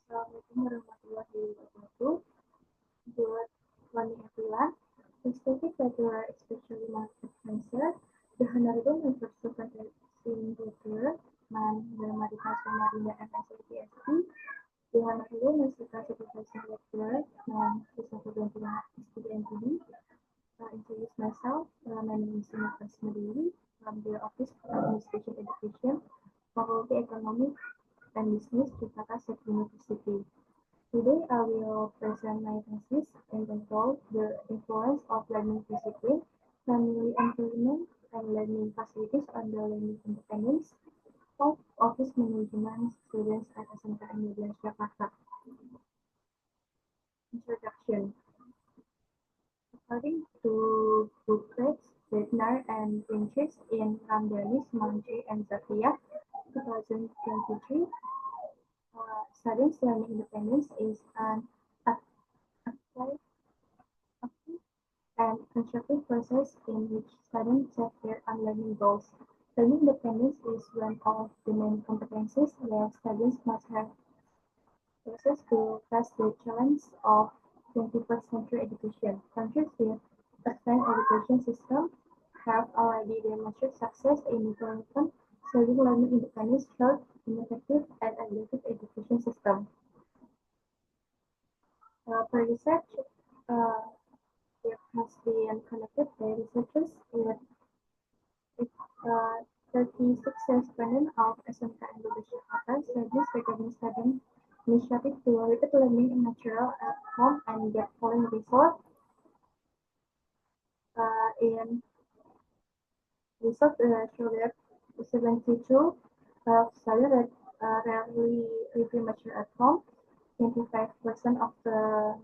Assalamualaikum warahmatullahi wabarakatuh. Good morning, everyone. Respected Lecturer, especially market cancer, the Honorable Member Secretary Director, Man Marita Somarinda MSIPST, the Honorable Member Supervisor Lecturer, Man Christopher Benjamin STDNTD. Introduce myself. My name is Sumatra Smedili from the Office of Administration Education, Faculty Economic and Business, Jakarta State University. Today I will present my thesis entitled The Influence of Learning Discipline, Family Environment, and Learning Facilities on the Learning Independence of Office Management Students at SMK Indonesia Jakarta. Introduction. According to booklets, Bednar and Pinches in Ramdani, Manjay, and Zakia, 2023, students' learning independence is an applied and constructive process in which students set their own learning goals. Learning independence is one of the main competencies where students must have access to face the challenge of 21st century education. Countries with advanced education systems have already demonstrated success in developing serving learning independence through innovative and adaptive education system. For research, uh, it has been conducted by researchers with 36 respondents of SMK Indonesia Jakarta studies regarding student initiative to repeat learning in material at home and get following result. In result show that 72 students rarely review material at home, 25% of the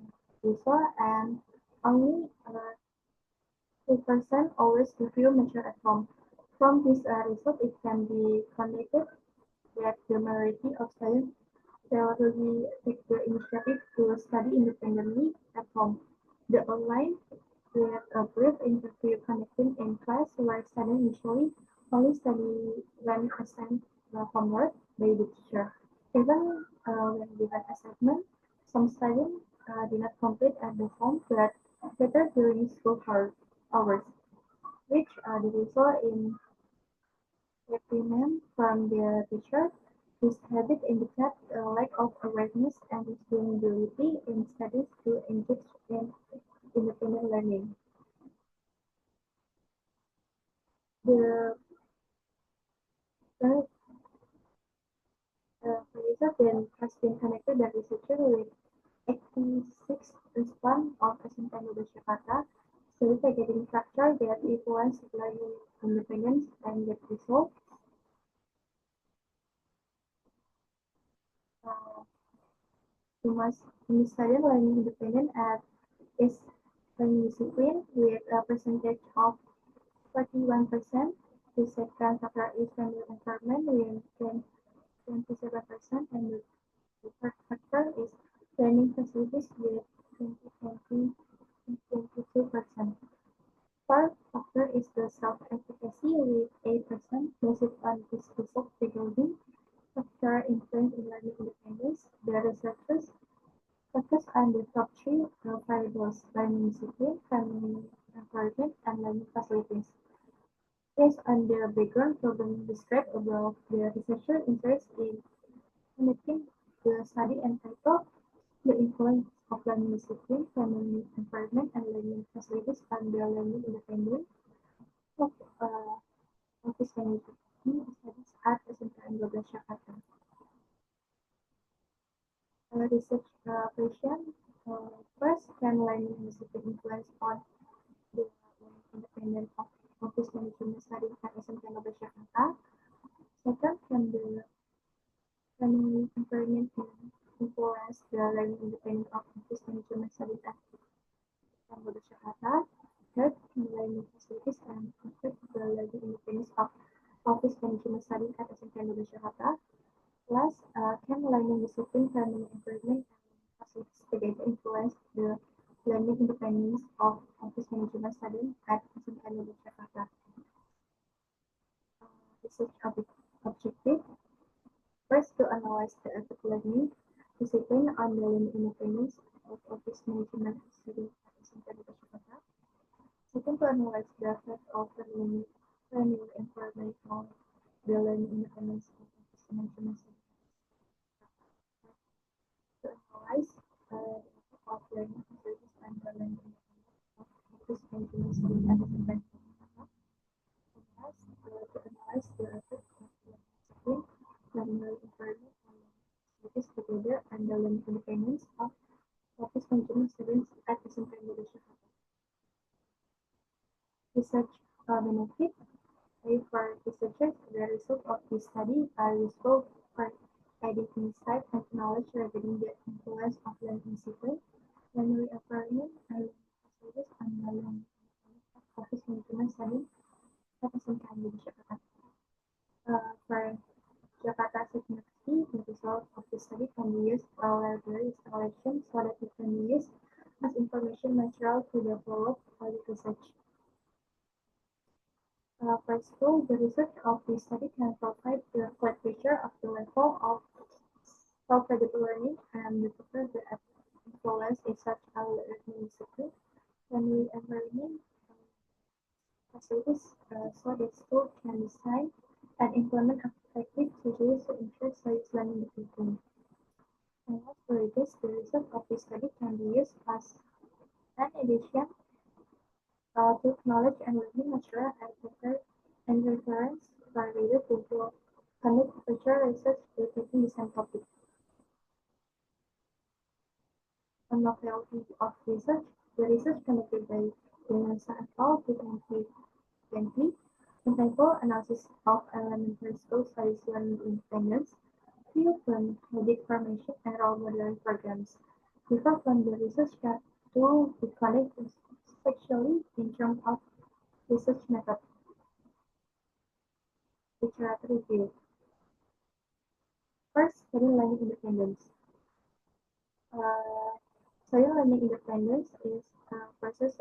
result, and only 2% always review material at home. From this result, it can be connected that the majority of students rarely take the initiative to study independently at home. The online with a brief interview connecting in class where students usually only study when assigned homework by the teacher. Even when given assignment, some students do not complete at the home but better during school hours, which the result in reprimand from their teacher. This habit indicates a lack of awareness and responsibility in studies to engage in independent learning. The third research then has been connected the researcher with 86 response of SMK Indonesia Jakarta, study targeting factor that influence learning independence and get result. Uh, we must study learning independence at is learning discipline with a percentage of 41%. The second factor is family environment with 27%, and the third factor is learning facilities with 22%. Fourth factor is the self-efficacy with 8%, based on this result regarding factor influence in learning independence. The researchers focus on the top three variables: learning discipline, family environment, and learning facilities. Based on the background problem described above, the researcher interest in connecting the study entitled The Influence of Learning Discipline, Family Environment, and Learning Facilities on the Learning Independence of Office Management Studies at SMK Indonesia Jakarta. Research question. First, can learning discipline influence on the independent of office management studies at SMK Indonesia Jakarta? Second, can the learning environment influence the learning independent of office management studies at SMK Indonesia Jakarta? Third, can learning facilities and affect the learning independence of office management studies at SMK Indonesia Jakarta? Plus, can learning discipline, family environment, and facilities together influence the learning independence of office management studying at SMK Indonesia Jakarta? Research objective. First, to analyze the effect learning discipline on the learning independence of office management study at SMK Jakarta. Second, to analyze the effect of learning environment on the learning independence of office management study. To analyze the effect of learning facilities and the learning independence of office management study at SMK Jakarta. To analyze the effect of learning discipline, learning environment on facilities together and the learning independence of office management students at SMK Indonesia. Research benefit. For researchers, the results of this study are useful for adding insight and knowledge regarding the influence of learning discipline, learning environment, and learning facilities on the learning of office management study at SMK Indonesia. For Jakarta State University, the result of the study can be used for library installation so that it can be used as information material to develop further research. For school, the result of this study can provide a clear picture of the level of self-readable learning and the influence in such a learning discipline, learning environment, facilities, so that school can design and implement effective strategies to ensure safe learning discipline. And as for this, the result of this study can be used as an addition to knowledge and learning material and reference for readers to conduct future research relating the same topic. On novelty of research, the research conducted by Denosa et al. 2020 entitled Analysis of Elementary School Studies Learning Independence, field from habit formation and role modeling programs. Differ from the research to be conducted especially in terms of research method. Literature review. First, study learning independence. Study learning independence is a process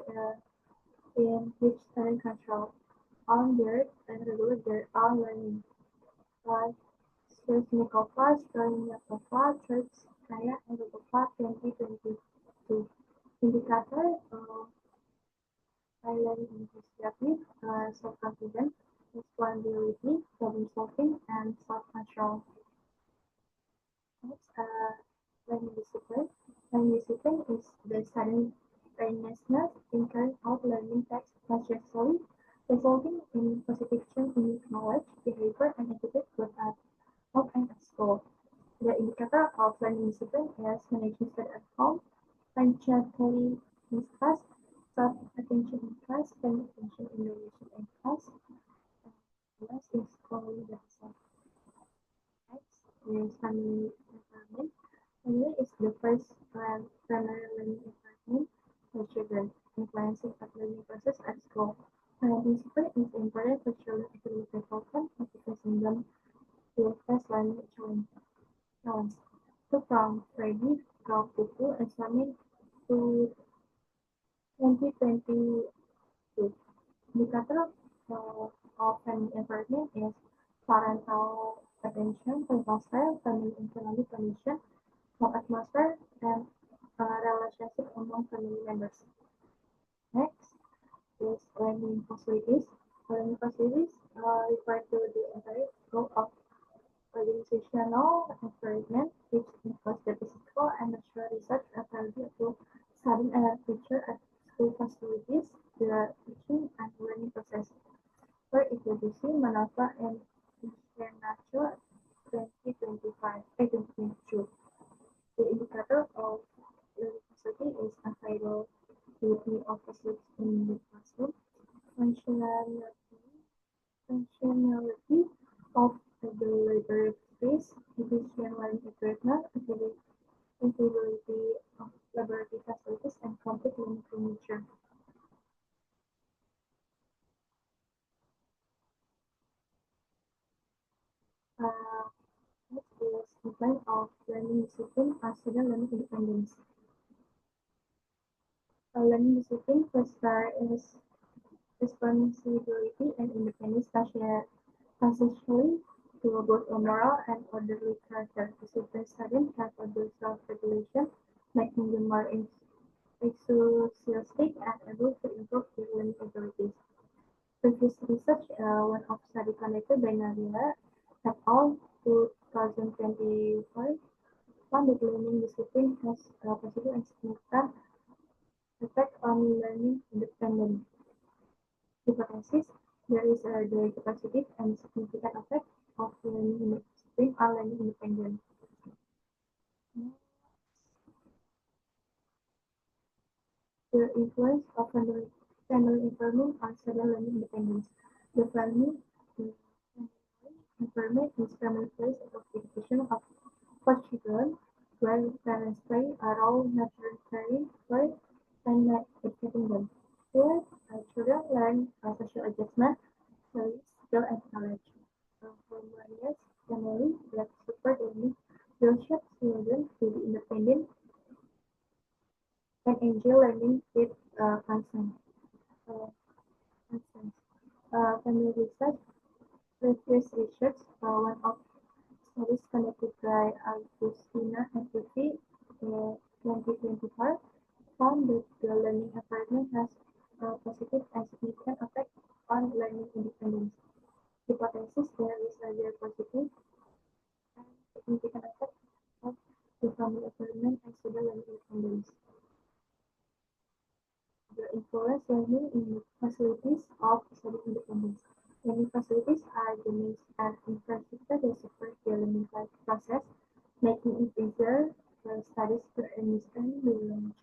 in which students control, own their, and regulate their own learning. Like Sveznikova, Strelnikova, Trubskaya, and Rubova 2022. Indicator high learning initiative, self-confidence, responsibility, problem solving, and self-control. Next, learning discipline. Learning discipline is the sudden earnestness in carrying out learning tasks consciously, resulting in positive change in knowledge, behavior, and attitude both at home and at school. The indicator of learning discipline is managing study at home, punctuality in class, self-attention in class, paying attention in relation in class, and less in school themselves. Next is family environment. Family is the first primary learning environment for children, influencing the learning process at school. Discipline is important for children's academic development, motivating them to face learning challenge. So from Freddy Buku examine to 2022. Indicator of family environment is parental attention, parental style, family economic condition, home atmosphere, and relationship among family members. Next is learning facilities. Learning facilities refer to the entire scope of organizational environment, which includes the physical and natural research ability to study and teacher at school facilities, the teaching and learning process. For introducing Manava and International 2022. The indicator of learning facility is availability of facilities in the classroom, functionality of the library space, efficient learning equipment, availability of laboratory facilities, and complete learning furniture. Next is design of learning discipline as student learning independence. Learning discipline first is responsibility and independence consciously to both a moral and orderly character. Disciplined students have a good self-regulation, making them more enthusiastic and able to improve their learning abilities. Previous research, one of study conducted by Nabila et al. 2024, found that learning discipline has a positive and significant effect on learning independence. Hypothesis: there is a direct positive and significant effect of learning discipline on learning independence. The influence of family environment on student learning independence. The family environment is family place of education of for children, where parents play a role nurturing caring for and educating them. Here, children learn social adjustment, values, skill, and knowledge. Harmonious family that support learning will shape children to be independent and enjoy learning with consent. Uh, consent. Family research, previous research, one of studies conducted by Agustina and Tutti in 2024 found that the learning environment has a positive and significant effect on learning independence. Hypothesis: there is a very positive and significant effect of the family environment and student learning independence. The influence learning in facilities of study independence. Learning facilities are the means and infrastructure that support the learning process, making it easier for studies to understand the learning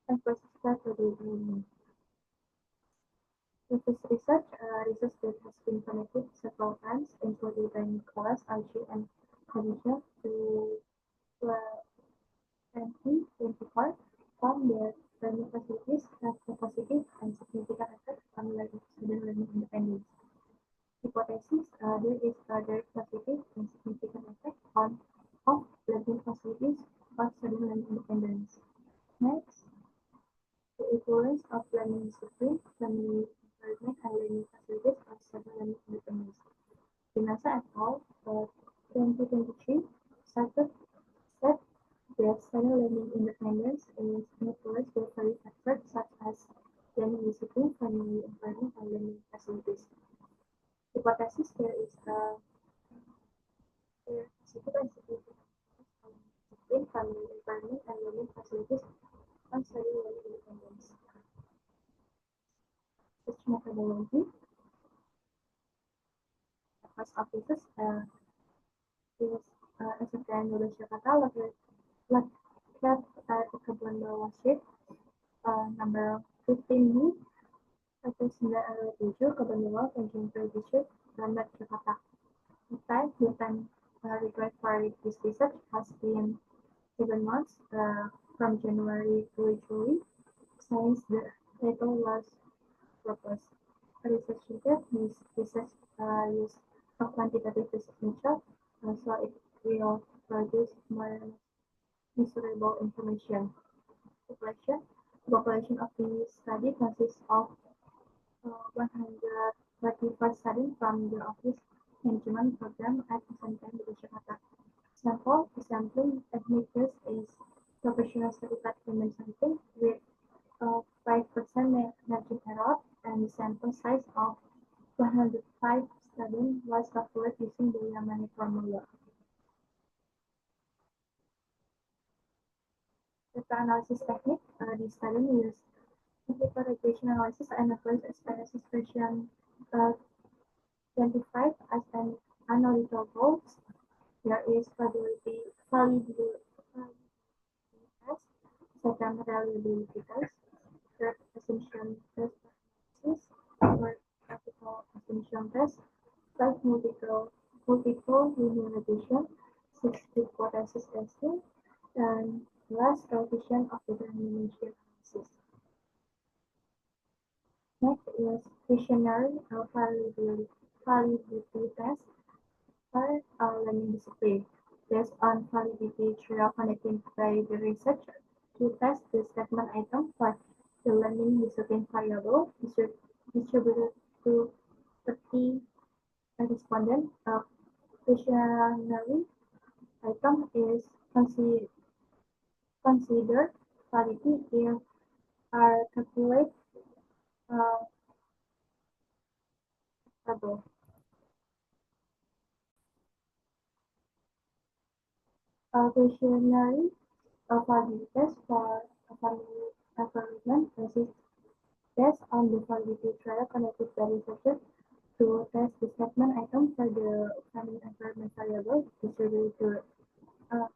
and process for the learning. With this research that has been conducted several times, including by Nicholas, Archie, and Khadija, to 2024, found that learning facilities have a positive and significant effect on student learning independence. Hypothesis: there is a direct positive and significant effect of learning facilities on student learning independence. Next, the influence of learning discipline, family environment, and learning facilities on student learning independence. Binasa et al. 2023 said that student learning independence is influenced by various factors such as learning discipline, family environment, and learning facilities. Hypothesis: there is a positive and significant discipline, family environment, and learning facilities on study learning independence. Research methodology. First of this is SMK Indonesia Jakarta located at Kebun Bawah Street, number 15B, 1907, Kebun Bawah, Tanjung Priok District, Lambat, Jakarta. The time required for this research has been 7 months, from January to July, since the title was proposed. Research method means research use a quantitative research method, so it will produce more measurable information. Population. The population of the study consists of 134 students from the Office Management Program at SMK Indonesia Jakarta. Sample. The sampling technique is professional certified human sampling with 5% margin error, and the sample size of 105 students was calculated using the Yamane formula. Data analysis technique. The student used multiple regression analysis and applies experience version 25 as an analytical goal. There is validity test, second reliability test, third assumption test analysis, fourth practical assumption test, five multiple linear regression, six hypothesis testing, and last coefficient of determination analysis. Next is questionnaire validity test for learning discipline. Based on validity trial conducted by the researcher to test the statement item for the learning discipline variable distributed to 30 respondent, a questionnaire item is considered validity if are calculated uh, above. A questionnaire validity test for evaluation consists based on the validity trial conducted by researchers to test the statement item for the family environment variable distributed to uh,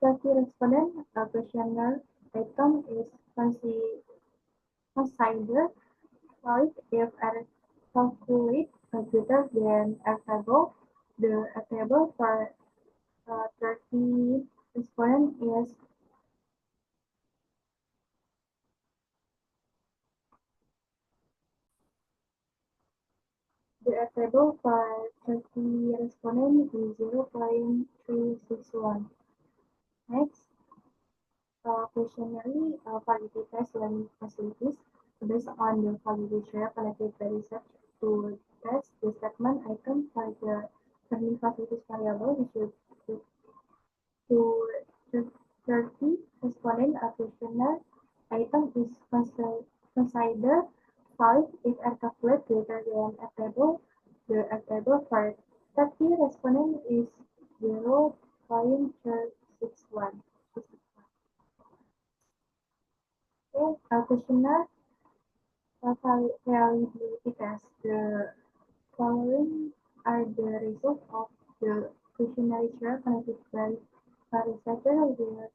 30 respondent. A questionnaire item is considered valid if R calculate greater than R table. The R table for 30 respondent is the R table for 30 respondent is 0.361. Next, questionnaire validity test learning facilities based on the validity share collected by research to test the statement item for the learning facilities variable distributed to 30 respondent. A questionnaire item is considered valid if R calculate greater than R table. The R table for 30 respondent is 0.361. Okay, a questionnaire reliability test. The following are the results of the questionnaire conducted by a researcher with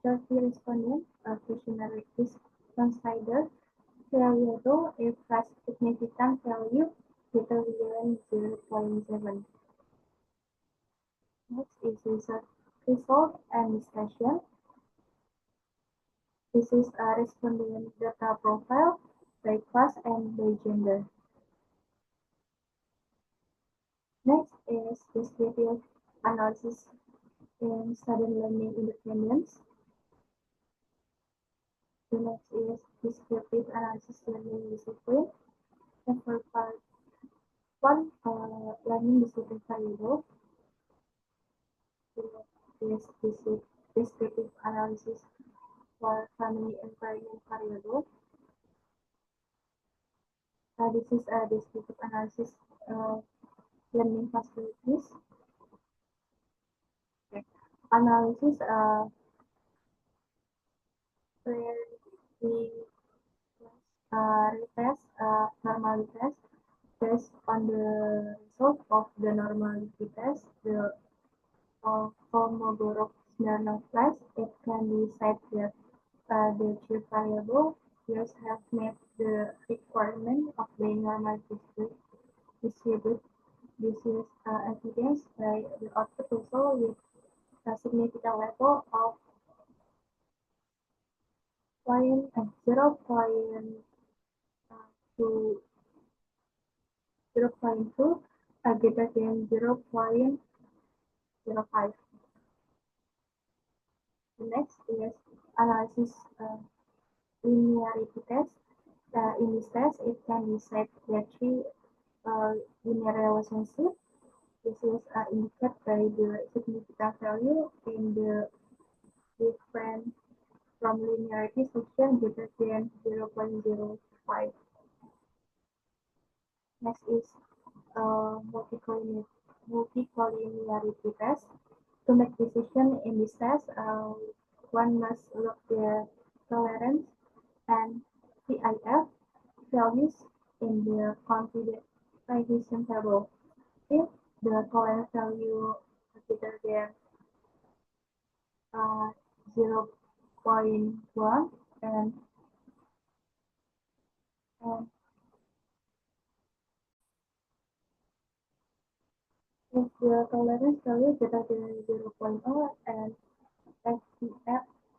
30 respondents. A questionnaire is considered reliable if has significant value greater than 0.7. Next is result and discussion. This is a respondent data profile by class and by gender. Next is descriptive analysis in student learning independence. The next is descriptive analysis learning discipline. And for part 1, learning discipline variable. The next is descriptive analysis for family environment variable. This is a descriptive analysis learning facilities. Okay. Analysis where we retest normality test based on the result of the normality test, the Kolmogorov-Smirnov test. It can be said that the two variables years have met the requirement of the normality distribute. This is evidenced by the output result with a significant level of 0.2 0.2 greater than 0.05. The next is analysis linearity test. In this test, it can be said that three linear relationship. This is indicated by the significant value in the difference from linearity function greater than 0.05. Next is multicollinearity test. To make decision in this test, one must look the tolerance and CIF values in the confidence table. If the tolerance value greater than 0.1 and if the tolerance value greater than 0.0 and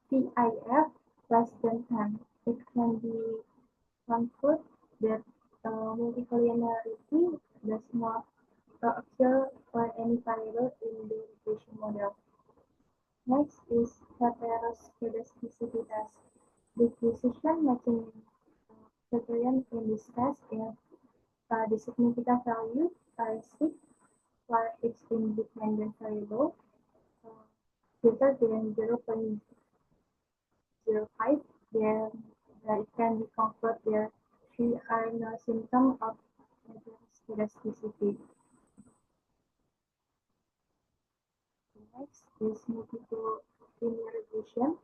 CIF less than 10, it can be concluded that multicollinearity does not occur for any variable in the regression model. Next is heteroscedasticity test. The decision-making criterion in this test is the significant value characteristic for its independent variable uh, greater than 0.05, then it can be confirmed there three are no symptoms of spasticity. Next is multiple linear regression.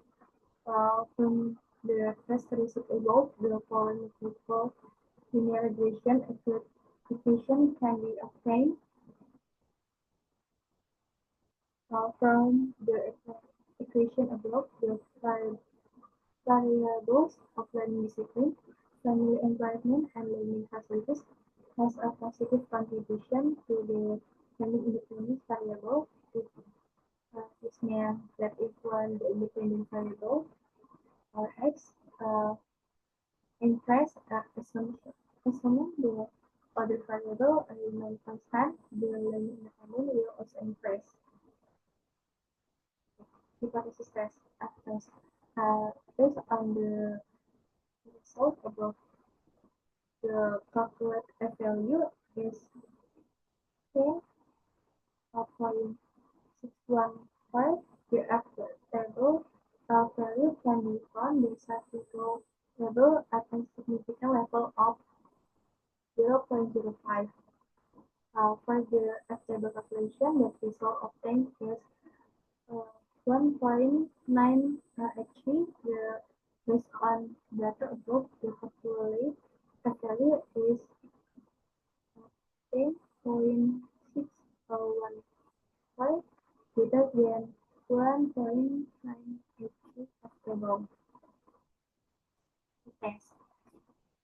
From the characteristic above, the following multiple linear regression equation can be obtained from the equation above. The variables of learning discipline, family environment, and learning facilities has a positive contribution to the learning independence variable. This means that if one the independent variable or x increase assuming the other variable remain constant, the learning independence will also increase. Hypothesis test based on the result above, the calculate F value is 10.615. The acceptable value can be found in statistical level at a significant level of 0.05. For the stable calculation, the result obtained is 1.9 actually. Based on data above, the calculate value is 10.615 greater than 1.983 stable. Test.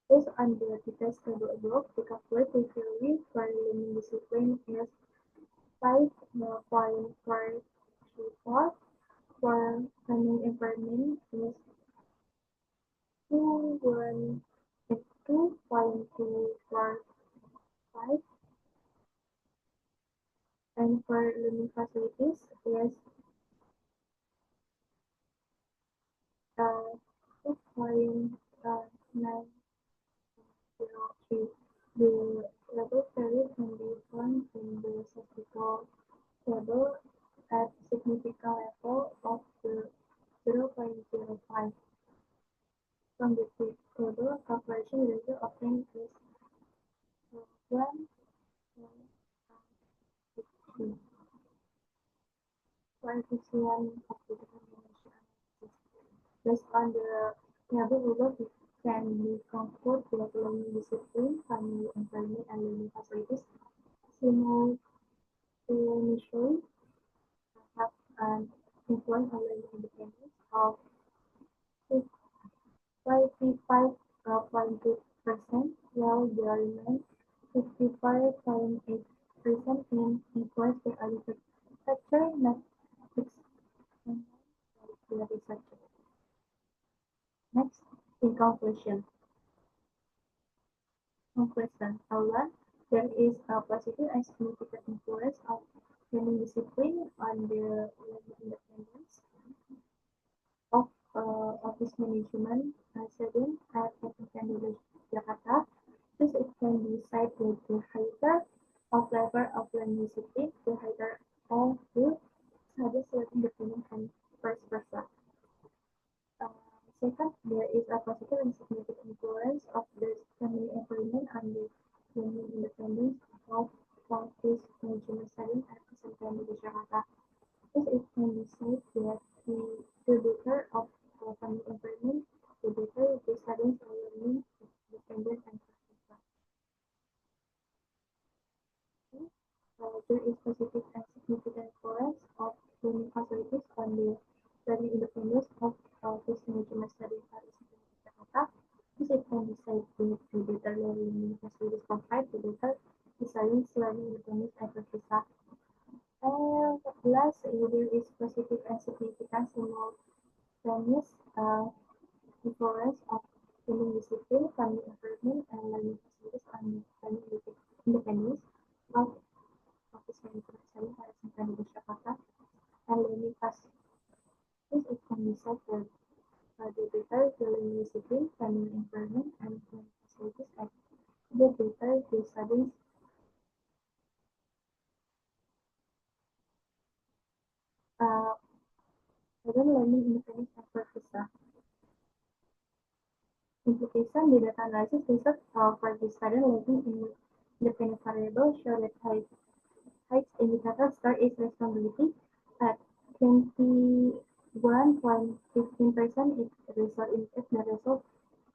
Based on the details table above, the calculated value for learning discipline is 5.434. For learning environment is 2.245, and for learning facilities is 2.903. The level value can be found in the statistical table at significant level of the 0.05. From the table, calculation ratio obtained is 1.63. Coefficient of the determination analysis. Based on the table above, it can be concluded that learning discipline, family environment, and learning facilities simultaneously have an influence on learning independence of 55.2%, while the remaining 55.8% in influence by other factors not examined by the researcher. Next, in conclusion. However, there is a positive and significant influence of learning discipline on the learning independence of office management students at Teknik Jakarta. Thus, it can be said that the higher of level of learning discipline, the higher of the students' learning independence and vice versa. Second, there is a positive and significant influence of the family environment on the learning independence of office management studies at SMK Jakarta. Thus, it can be said that the better of family environment, the better the students are learning independent and successful. There is positive and significant influence of learning facilities on the learning independence of office management studies at SMK Jakarta. Thus, it can be said that the better learning facilities provide, the better the students' learning independence and success. And last, there is positive and significant simultaneous influence of learning discipline, family environment, and learning facilities on learning independence of office management studies at SMK Jakarta and learning facilities. It can be said that the better the learning discipline, family environment, and learning facilities, the better the studies student learning independence effort visa. Implication, the data analysis result for the student learning in independent variable show that height indicator score is responsibility at 21.15%. It result in the result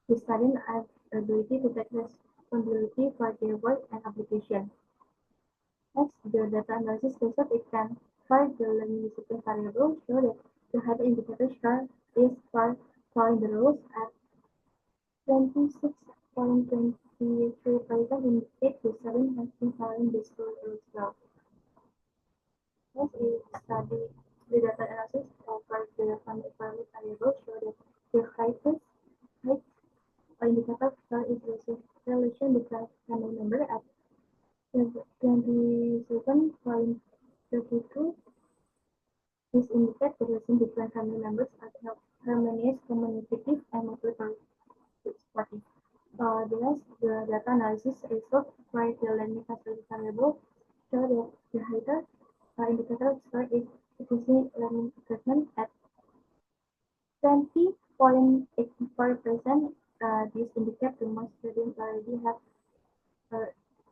the student has ability to take responsibility for their work and application. Next, the data analysis result it can for the learning discipline variable show that the height indicator score is for following the rules at 26.23% indicate the student has been following this rule as well. Next is study the data analysis for the family variable show that the height indicator score is relation between family member at 27.32. This indicates the relation between family members as harmonious, communicative, and motivatory supportive. The data analysis result for the learning facility variable show that the height indicator score is efficient learning assessment at 20.84%. This indicates the most students already have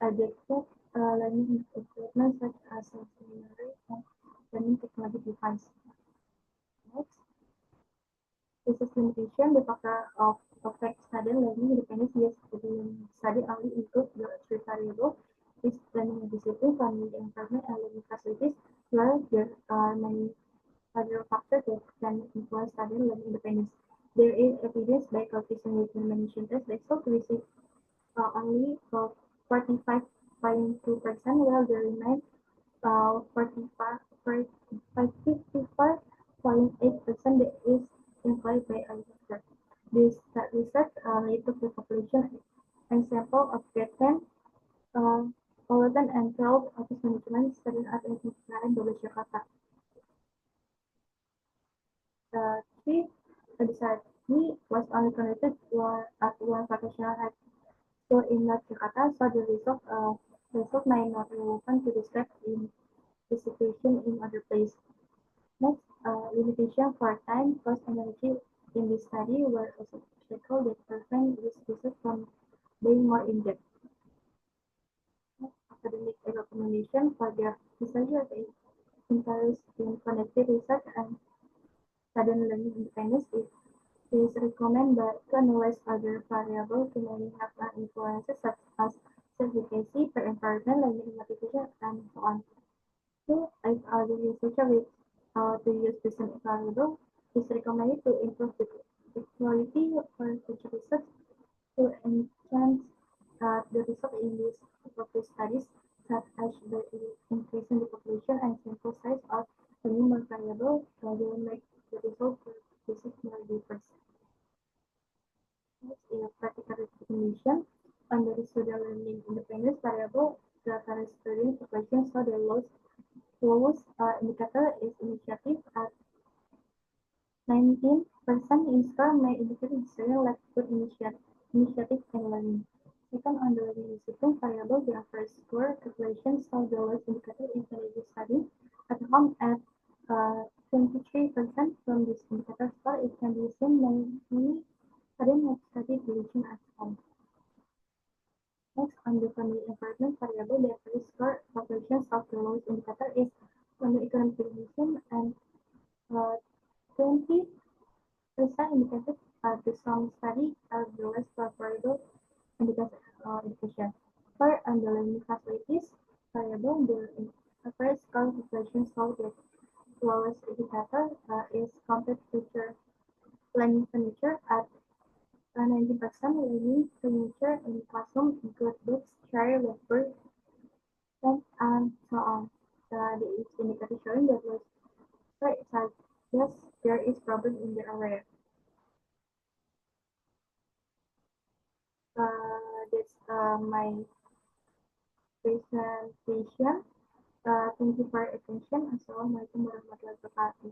adapted learning equipment such as sensory and learning technology device. Next, this is limitation. The factor of affect student learning independence yes the study only include the three variables is learning discipline, family environment, and learning facilities, where there are many other factors that can influence student learning independence. There is evidence by coefficient determination test that show to receive only 45.2%, while the remaining 54.8% is employed by other sectors. This research related to population example of grade 10, 11, and 12 office management student at Universitas Jakarta. Three study was only conducted at one vocational high school in North Jakarta, so the result may not relevant to describe in the situation in other places. Next, limitation for time, cost, and energy in this study were also obstacles that prevent this research from being more in-depth. Academic recommendation for the researchers interest in connected research and student learning independence is recommended to analyze other variables who may have influences such as self-efficacy, per environment, learning motivation, and so on. So, if the researcher with to use different variable, it's recommended to improve the quality for future research to enhance the result in these appropriate studies, such as the increase in the population and sample size of the number variable will make the result for research more diverse. Next is practical recognition. Under the student learning independence variable, the current student population saw the lowest indicator is initiative at 19% in score may indicate the student lack good initiative and learning. Second, on the learning discipline variable, the average score calculation saw the lowest indicator in energy study at home at 23%. From this indicator score, it can be seen many students have studied religion at home. Next, on the family environment variable, the average score calculations of the lowest indicator is family economic condition and 20% indicated the some study are the less favorable indicator education. For underlying facilities variable, the average score calculation show that lowest indicator is complete feature learning furniture at 90%. Learning furniture in classroom include books, chair, whiteboard, and so on. The indicator showing that was right, yes, there is problem in the area. That's my presentation. Thank you for your attention. Assalamualaikum warahmatullahi wabarakatuh.